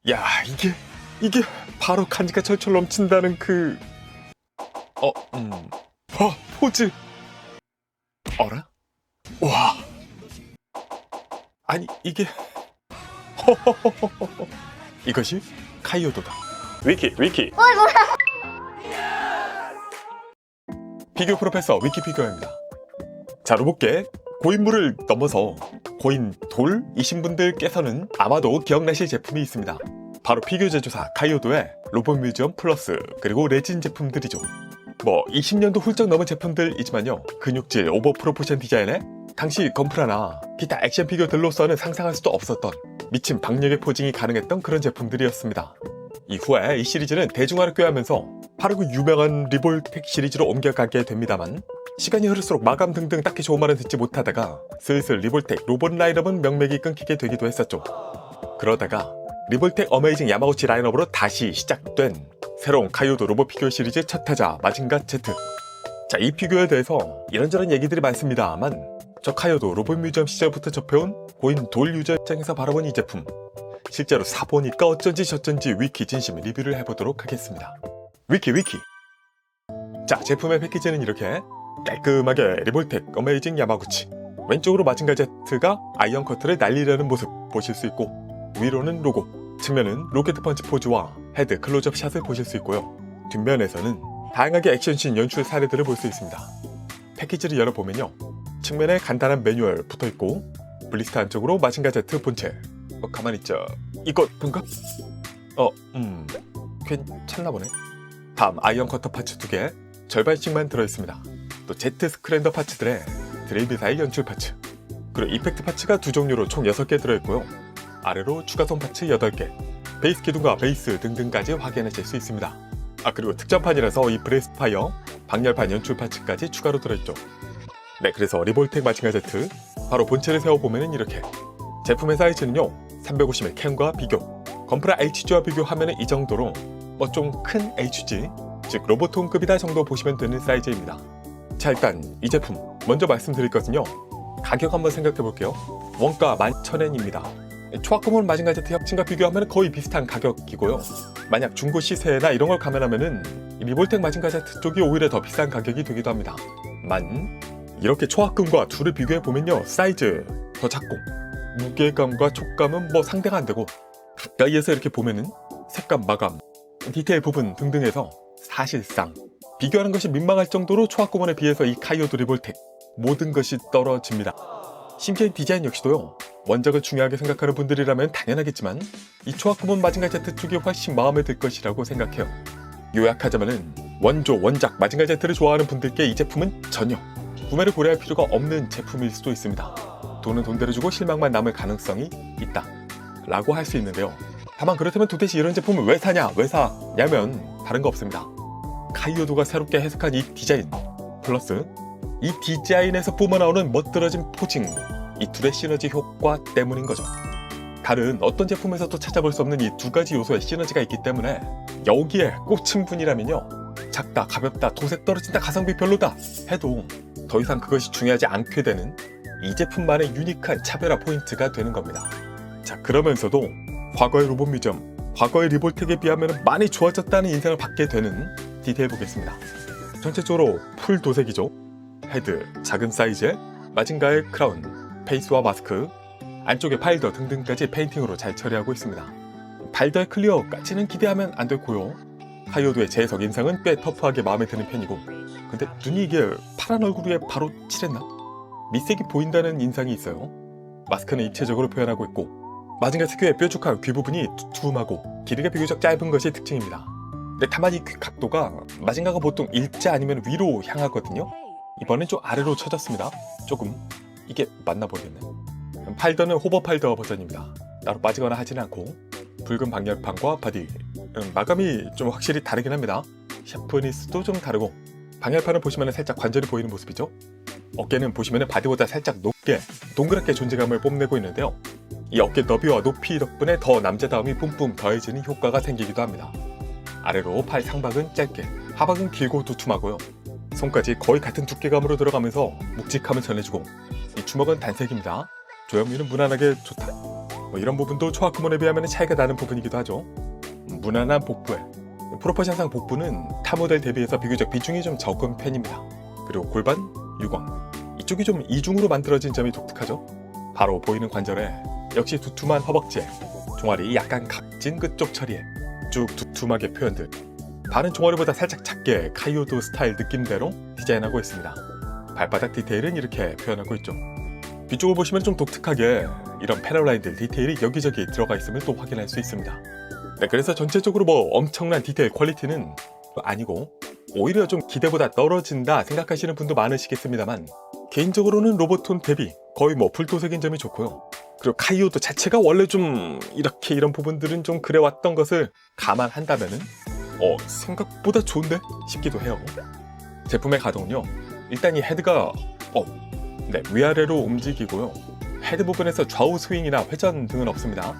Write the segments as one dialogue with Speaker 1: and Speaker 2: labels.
Speaker 1: 야, 이게 바로 간지가 철철 넘친다는 포즈. 어라? 와. 아니, 이게 이것이 카이오도다. 위키. 피규어 프로페서 위키 피규어입니다. 자, 로봇계 고인물을 넘어서 고인 돌이신 분들께서는 아마도 기억나실 제품이 있습니다. 바로 피규어 제조사 카이오도의 로봇 뮤지엄 플러스, 그리고 레진 제품들이죠. 20년도 훌쩍 넘은 제품들이지만요, 근육질 오버 프로포션 디자인에 당시 건프라나 기타 액션 피규어들로서는 상상할 수도 없었던 미친 박력의 포징이 가능했던 그런 제품들이었습니다. 이후에 이 시리즈는 대중화를 꾀하면서 바로 그 유명한 리볼텍 시리즈로 옮겨가게 됩니다만, 시간이 흐를수록 마감 등등 딱히 좋은 말은 듣지 못하다가 슬슬 리볼텍 로봇 라인업은 명맥이 끊기게 되기도 했었죠. 그러다가 리볼텍 어메이징 야마구치 라인업으로 다시 시작된 새로운 카이오도 로봇 피규어 시리즈 첫 타자 마징가 Z. 자, 이 피규어에 대해서 이런저런 얘기들이 많습니다만, 저 카이오도 로봇 뮤지엄 시절부터 접해온 고인 돌 유저 입장에서 바라본 이 제품, 실제로 사보니까 어쩐지 저쩐지 위키 진심 리뷰를 해보도록 하겠습니다. 위키. 자, 제품의 패키지는 이렇게 깔끔하게 리볼텍 어메이징 야마구치, 왼쪽으로 마징가 Z가 아이언 커트를 날리려는 모습 보실 수 있고, 위로는 로고, 측면은 로켓 펀치 포즈와 헤드 클로즈업 샷을 보실 수 있고요. 뒷면에서는 다양하게 액션씬 연출 사례들을 볼 수 있습니다. 패키지를 열어보면요, 측면에 간단한 매뉴얼 붙어있고, 블리스터 안쪽으로 마징가 Z 본체. 가만히 있자. 이것인가? 괜찮나 보네. 다음 아이언 커터 파츠 2개, 절반씩만 들어있습니다. 또 Z 스크랜더 파츠들의 드레이비사의 연출 파츠, 그리고 이펙트 파츠가 2종류로 총 6개 들어있고요. 아래로 추가선 파츠 8개, 베이스 기둥과 베이스 등등까지 확인하실 수 있습니다. 그리고 특전판이라서 이 브레스파이어, 방열판 연출 파츠까지 추가로 들어있죠. 네, 그래서 리볼텍 마징가 Z 바로 본체를 세워보면 이렇게, 제품의 사이즈는요 350mm 캠과 비교, 건프라 HG와 비교하면 이 정도로 좀 큰 HG, 즉 로보톤급이다 정도 보시면 되는 사이즈입니다. 자, 일단 이 제품 먼저 말씀드릴 것은요, 가격 한번 생각해볼게요. 원가 11,000엔입니다. 초합금은 마징가 Z 협진과 비교하면 거의 비슷한 가격이고요. 만약 중고 시세나 이런 걸 감안하면은 리볼텍 마징가 Z 쪽이 오히려 더 비싼 가격이 되기도 합니다. 이렇게 초합금과 둘을 비교해보면요, 사이즈 더 작고 무게감과 촉감은 상대가 안 되고, 가까이에서 이렇게 보면은 색감, 마감, 디테일 부분 등등에서 사실상 비교하는 것이 민망할 정도로 초합금원에 비해서 이 카이오도 리볼텍 모든 것이 떨어집니다. 심지어 디자인 역시도요, 원작을 중요하게 생각하는 분들이라면 당연하겠지만 이 초합금원 마징가 Z 쪽이 훨씬 마음에 들 것이라고 생각해요. 요약하자면은 원작 마징가 Z를 좋아하는 분들께 이 제품은 전혀 구매를 고려할 필요가 없는 제품일 수도 있습니다. 돈은 돈대로 주고 실망만 남을 가능성이 있다 라고 할 수 있는데요. 다만 그렇다면 도대체 이런 제품을 왜 사냐면 다른 거 없습니다. 카이오도가 새롭게 해석한 이 디자인 플러스 이 디자인에서 뿜어나오는 멋들어진 포징, 이 둘의 시너지 효과 때문인 거죠. 다른 어떤 제품에서도 찾아볼 수 없는 이 두 가지 요소의 시너지가 있기 때문에 여기에 꽂힌 분이라면요, 작다, 가볍다, 도색 떨어진다, 가성비 별로다 해도 더 이상 그것이 중요하지 않게 되는 이 제품만의 유니크한 차별화 포인트가 되는 겁니다. 자, 그러면서도 과거의 로봇 뮤지엄, 과거의 리볼텍에 비하면 많이 좋아졌다는 인상을 받게 되는 디테일 보겠습니다. 전체적으로 풀 도색이죠. 헤드, 작은 사이즈의 마징가의 크라운, 페이스와 마스크, 안쪽에 파일더 등등까지 페인팅으로 잘 처리하고 있습니다. 파일더의 클리어까지는 기대하면 안 되고요. 카이오도의 재해석 인상은 꽤 터프하게 마음에 드는 편이고, 근데 눈이 이게 파란 얼굴 위에 바로 칠했나? 밑색이 보인다는 인상이 있어요. 마스크는 입체적으로 표현하고 있고, 마징가 특유의 뾰족한 귀 부분이 두툼하고 길이가 비교적 짧은 것이 특징입니다. 근데 다만 이 귀 각도가 마징가가 보통 일자 아니면 위로 향하거든요. 이번엔 좀 아래로 쳐졌습니다. 조금 이게 맞나 모르겠네. 팔더는 호버 팔더 버전입니다. 따로 빠지거나 하지는 않고, 붉은 방열판과 바디, 마감이 좀 확실히 다르긴 합니다. 샤프니스도 좀 다르고, 방열판을 보시면 살짝 관절이 보이는 모습이죠. 어깨는 보시면 바디보다 살짝 높게 동그랗게 존재감을 뽐내고 있는데요, 이 어깨 너비와 높이 덕분에 더 남자다움이 뿜뿜 더해지는 효과가 생기기도 합니다. 아래로 팔 상박은 짧게, 하박은 길고 두툼하고요. 손까지 거의 같은 두께감으로 들어가면서 묵직함을 전해주고, 이 주먹은 단색입니다. 조형미는 무난하게 좋다. 이런 부분도 초합구몬에 비하면 차이가 나는 부분이기도 하죠. 무난한 복부에 프로포션상 복부는 타 모델 대비해서 비교적 비중이 좀 적은 편입니다. 그리고 골반, 유광 이쪽이 좀 이중으로 만들어진 점이 독특하죠. 바로 보이는 관절에 역시 두툼한 허벅지에 종아리 약간 각진 그쪽 처리에 쭉 두툼하게 표현들. 발은 종아리보다 살짝 작게 카이오도 스타일 느낌대로 디자인하고 있습니다. 발바닥 디테일은 이렇게 표현하고 있죠. 뒤쪽을 보시면 좀 독특하게 이런 패널라인들 디테일이 여기저기 들어가 있음을 또 확인할 수 있습니다. 네, 그래서 전체적으로 뭐 엄청난 디테일 퀄리티는 아니고 오히려 좀 기대보다 떨어진다 생각하시는 분도 많으시겠습니다만 개인적으로는 로보톤 대비 거의 뭐 불도색인 점이 좋고요. 그리고 카이오도 자체가 원래 좀 이런 부분들은 좀 그래왔던 것을 감안한다면은 생각보다 좋은데 싶기도 해요. 제품의 가동은요, 일단 이 헤드가 위아래로 움직이고요. 헤드 부분에서 좌우 스윙이나 회전 등은 없습니다.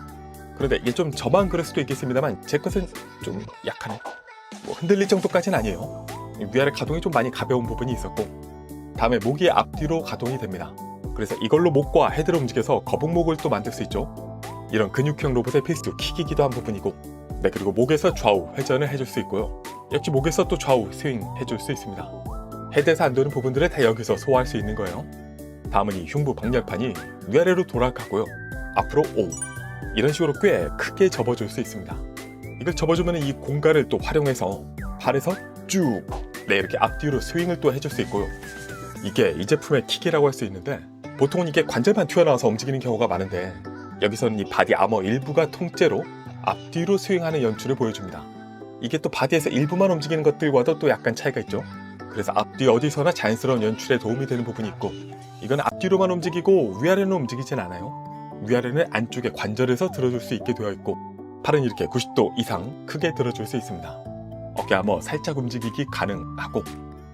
Speaker 1: 그런데 이게 좀 저만 그럴 수도 있겠습니다만 제 것은 좀 약하네. 흔들릴 정도까지는 아니에요. 위아래 가동이 좀 많이 가벼운 부분이 있었고, 다음에 목이 앞뒤로 가동이 됩니다. 그래서 이걸로 목과 헤드를 움직여서 거북목을 또 만들 수 있죠. 이런 근육형 로봇의 필수 킥이기도 한 부분이고, 네, 그리고 목에서 좌우 회전을 해줄 수 있고요. 역시 목에서 또 좌우 스윙 해줄 수 있습니다. 헤드에서 안 되는 부분들을 다 여기서 소화할 수 있는 거예요. 다음은 이 흉부 방열판이 위아래로 돌아가고요. 앞으로 O 이런 식으로 꽤 크게 접어줄 수 있습니다. 이걸 접어주면 이 공간을 또 활용해서 발에서 쭉 이렇게 앞뒤로 스윙을 또 해줄 수 있고요. 이게 이 제품의 킥이라고 할 수 있는데, 보통은 이게 관절만 튀어나와서 움직이는 경우가 많은데 여기서는 이 바디 아머 일부가 통째로 앞뒤로 스윙하는 연출을 보여줍니다. 이게 또 바디에서 일부만 움직이는 것들과도 또 약간 차이가 있죠. 그래서 앞뒤 어디서나 자연스러운 연출에 도움이 되는 부분이 있고, 이건 앞뒤로만 움직이고 위아래는 움직이진 않아요. 위아래는 안쪽에 관절에서 들어줄 수 있게 되어 있고, 팔은 이렇게 90도 이상 크게 들어줄 수 있습니다. 어깨 아머 살짝 움직이기 가능하고,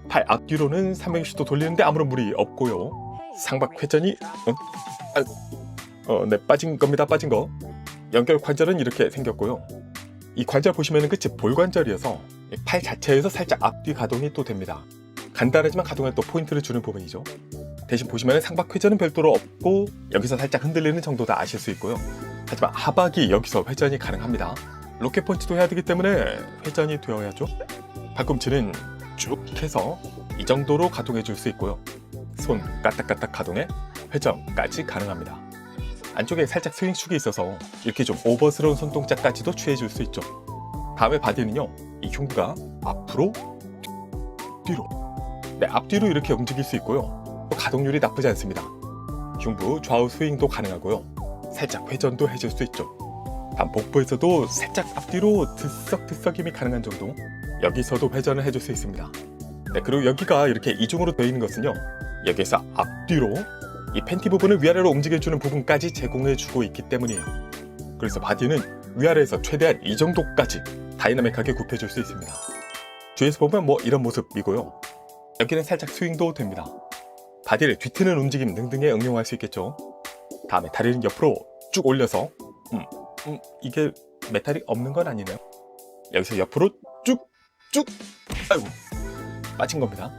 Speaker 1: 팔 앞뒤로는 360도 돌리는데 아무런 무리 없고요. 상박 회전이 빠진 겁니다. 빠진 거. 연결 관절은 이렇게 생겼고요. 이 관절 보시면 끝이 볼관절이어서 팔 자체에서 살짝 앞뒤 가동이 또 됩니다. 간단하지만 가동에 또 포인트를 주는 부분이죠. 대신 보시면 상박 회전은 별도로 없고 여기서 살짝 흔들리는 정도다 아실 수 있고요. 하지만 하박이 여기서 회전이 가능합니다. 로켓 펀치도 해야 되기 때문에 회전이 되어야죠. 팔꿈치는 쭉 해서 이 정도로 가동해 줄 수 있고요. 손 까딱까딱 가동해 회전까지 가능합니다. 안쪽에 살짝 스윙축이 있어서 이렇게 좀 오버스러운 손동작까지도 취해줄 수 있죠. 다음에 바디는요, 이 흉부가 앞으로 뒤로 앞뒤로 이렇게 움직일 수 있고요. 또 가동률이 나쁘지 않습니다. 흉부 좌우 스윙도 가능하고요. 살짝 회전도 해줄 수 있죠. 다음 복부에서도 살짝 앞뒤로 들썩들썩임이 가능한 정도, 여기서도 회전을 해줄 수 있습니다. 네, 그리고 여기가 이렇게 이중으로 되어 있는 것은요, 여기에서 앞뒤로 이 팬티 부분을 위아래로 움직여주는 부분까지 제공해주고 있기 때문이에요. 그래서 바디는 위아래에서 최대한 이 정도까지 다이나믹하게 굽혀줄 수 있습니다. 뒤에서 보면 이런 모습이고요. 여기는 살짝 스윙도 됩니다. 바디를 뒤트는 움직임 등등에 응용할 수 있겠죠. 다음에 다리는 옆으로 쭉 올려서 이게 메탈이 없는 건 아니네요. 여기서 옆으로 쭉 아이고 빠진 겁니다.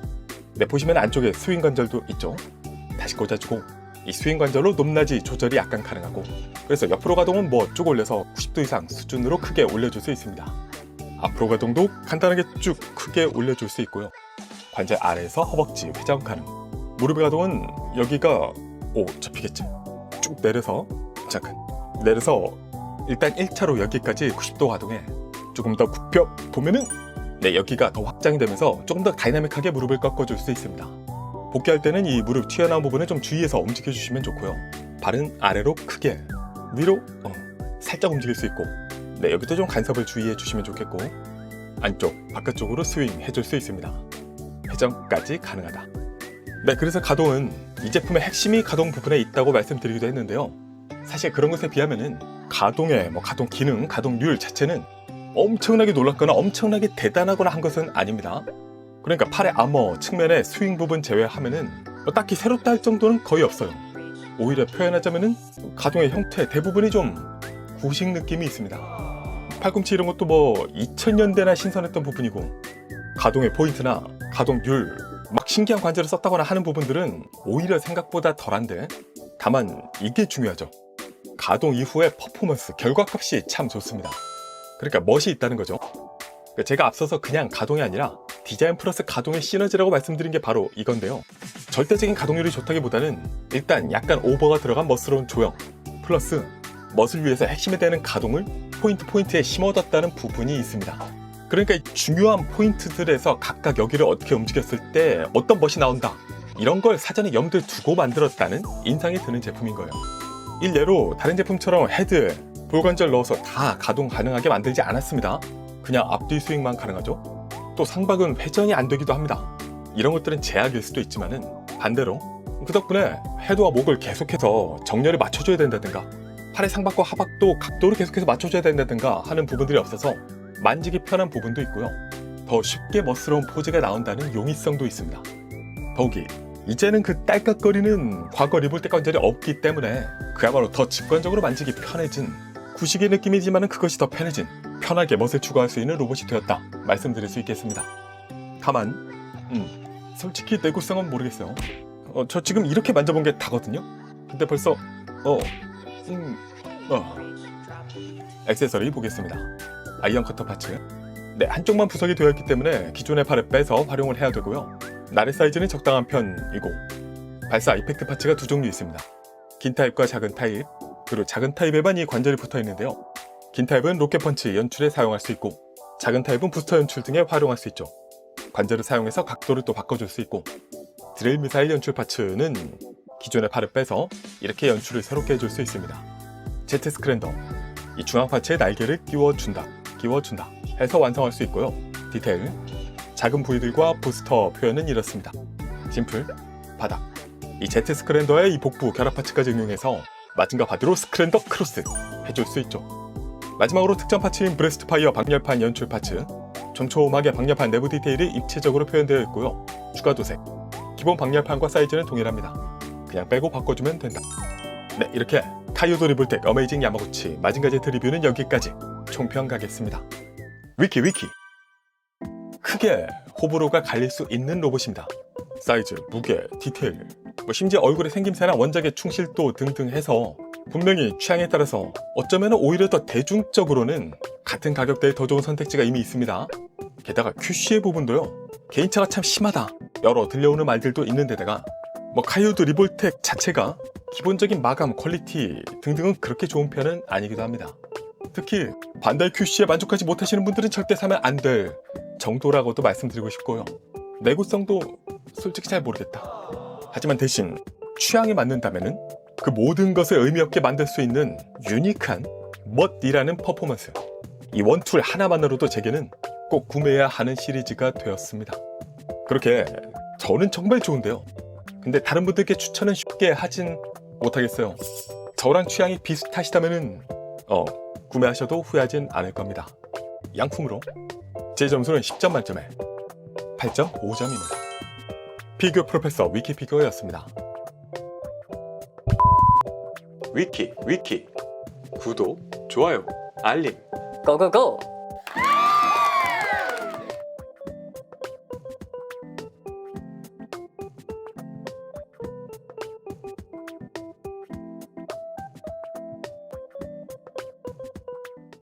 Speaker 1: 네, 보시면 안쪽에 스윙 관절도 있죠. 다시 꽂아주고 이 스윙 관절로 높낮이 조절이 약간 가능하고, 그래서 옆으로 가동은 쭉 올려서 90도 이상 수준으로 크게 올려줄 수 있습니다. 앞으로 가동도 간단하게 쭉 크게 올려줄 수 있고요. 관절 아래에서 허벅지 회전 가능. 무릎의 가동은 여기가 접히겠지. 쭉 내려서 잠깐 내려서 일단 1차로 여기까지 90도 가동해 조금 더 굽혀 보면은 여기가 더 확장이 되면서 조금 더 다이나믹하게 무릎을 꺾어줄 수 있습니다. 복귀할 때는 이 무릎 튀어나온 부분을 좀 주의해서 움직여주시면 좋고요. 발은 아래로 크게, 위로 살짝 움직일 수 있고, 여기도 좀 간섭을 주의해 주시면 좋겠고, 안쪽, 바깥쪽으로 스윙 해줄 수 있습니다. 회전까지 가능하다. 네, 그래서 가동은 이 제품의 핵심이 가동 부분에 있다고 말씀드리기도 했는데요. 사실 그런 것에 비하면은 가동의 가동 기능, 가동률 자체는 엄청나게 놀랍거나 엄청나게 대단하거나 한 것은 아닙니다. 그러니까 팔의 아머 측면의 스윙 부분 제외하면은 딱히 새롭다 할 정도는 거의 없어요. 오히려 표현하자면은 가동의 형태 대부분이 좀 구식 느낌이 있습니다. 팔꿈치 이런 것도 2000년대나 신선했던 부분이고, 가동의 포인트나 가동률 막 신기한 관절을 썼다거나 하는 부분들은 오히려 생각보다 덜한데, 다만 이게 중요하죠. 가동 이후의 퍼포먼스, 결과값이 참 좋습니다. 그러니까 멋이 있다는 거죠. 그러니까 제가 앞서서 그냥 가동이 아니라 디자인 플러스 가동의 시너지라고 말씀드린 게 바로 이건데요. 절대적인 가동률이 좋다기보다는 일단 약간 오버가 들어간 멋스러운 조형 플러스 멋을 위해서 핵심이 되는 가동을 포인트에 심어뒀다는 부분이 있습니다. 그러니까 이 중요한 포인트들에서 각각 여기를 어떻게 움직였을 때 어떤 멋이 나온다, 이런 걸 사전에 염두에 두고 만들었다는 인상이 드는 제품인 거예요. 일례로 다른 제품처럼 헤드, 볼관절 넣어서 다 가동 가능하게 만들지 않았습니다. 그냥 앞뒤 스윙만 가능하죠. 또 상박은 회전이 안 되기도 합니다. 이런 것들은 제약일 수도 있지만은 반대로 그 덕분에 헤드와 목을 계속해서 정렬을 맞춰줘야 된다든가 팔의 상박과 하박도 각도를 계속해서 맞춰줘야 된다든가 하는 부분들이 없어서 만지기 편한 부분도 있고요. 더 쉽게 멋스러운 포즈가 나온다는 용이성도 있습니다. 더욱이 이제는 그 딸깍거리는 과거 리볼텍 관절이 없기 때문에 그야말로 더 직관적으로 만지기 편해진, 구식의 느낌이지만 그것이 더 편해진, 편하게 멋을 추구할 수 있는 로봇이 되었다 말씀드릴 수 있겠습니다. 다만 솔직히 내구성은 모르겠어요. 저 지금 이렇게 만져본 게 다거든요. 근데 벌써 액세서리 보겠습니다. 아이언 커터 파츠. 네, 한쪽만 부석이 되어 있기 때문에 기존의 팔을 빼서 활용을 해야 되고요. 나래 사이즈는 적당한 편이고 발사 이펙트 파츠가 두 종류 있습니다. 긴 타입과 작은 타입, 그리고 작은 타입에만 이 관절이 붙어 있는데요. 긴 타입은 로켓 펀치 연출에 사용할 수 있고 작은 타입은 부스터 연출 등에 활용할 수 있죠. 관절을 사용해서 각도를 또 바꿔줄 수 있고 드릴 미사일 연출 파츠는 기존의 팔을 빼서 이렇게 연출을 새롭게 해줄 수 있습니다. 제트 스크랜더, 이 중앙 파츠에 날개를 끼워준다 해서 완성할 수 있고요. 디테일, 작은 부위들과 부스터 표현은 이렇습니다. 심플, 바닥, 이 제트 스크랜더의 이 복부 결합 파츠까지 응용해서 마징가 바디로 스크랜더 크로스 해줄 수 있죠. 마지막으로 특전 파츠인 브레스트 파이어 방열판 연출 파츠, 촘촘하게 방열판 내부 디테일이 입체적으로 표현되어 있고요. 추가 도색, 기본 방열판과 사이즈는 동일합니다. 그냥 빼고 바꿔주면 된다. 네, 이렇게 카이오도 리볼텍 어메이징 야마구치 마징가 제트 리뷰는 여기까지. 총평 가겠습니다. 위키 크게 호불호가 갈릴 수 있는 로봇입니다. 사이즈, 무게, 디테일, 심지어 얼굴의 생김새나 원작의 충실도 등등 해서 분명히 취향에 따라서 어쩌면 오히려 더 대중적으로는 같은 가격대에 더 좋은 선택지가 이미 있습니다. 게다가 QC의 부분도요, 개인차가 참 심하다 여러 들려오는 말들도 있는데다가 카이오드 리볼텍 자체가 기본적인 마감, 퀄리티 등등은 그렇게 좋은 편은 아니기도 합니다. 특히 반다이 QC에 만족하지 못하시는 분들은 절대 사면 안 될 정도라고도 말씀드리고 싶고요. 내구성도 솔직히 잘 모르겠다. 하지만 대신 취향에 맞는다면은 그 모든 것을 의미 없게 만들 수 있는 유니크한 멋이라는 퍼포먼스, 이 원툴 하나만으로도 제게는 꼭 구매해야 하는 시리즈가 되었습니다. 그렇게 저는 정말 좋은데요. 근데 다른 분들께 추천은 쉽게 하진 못하겠어요. 저랑 취향이 비슷하시다면은 구매하셔도 후회하진 않을 겁니다. 양품으로 제 점수는 10점 만점에 8.5점입니다. 피규어 프로페서 위키피규어였습니다. 위키 구독, 좋아요, 알림
Speaker 2: 고고고!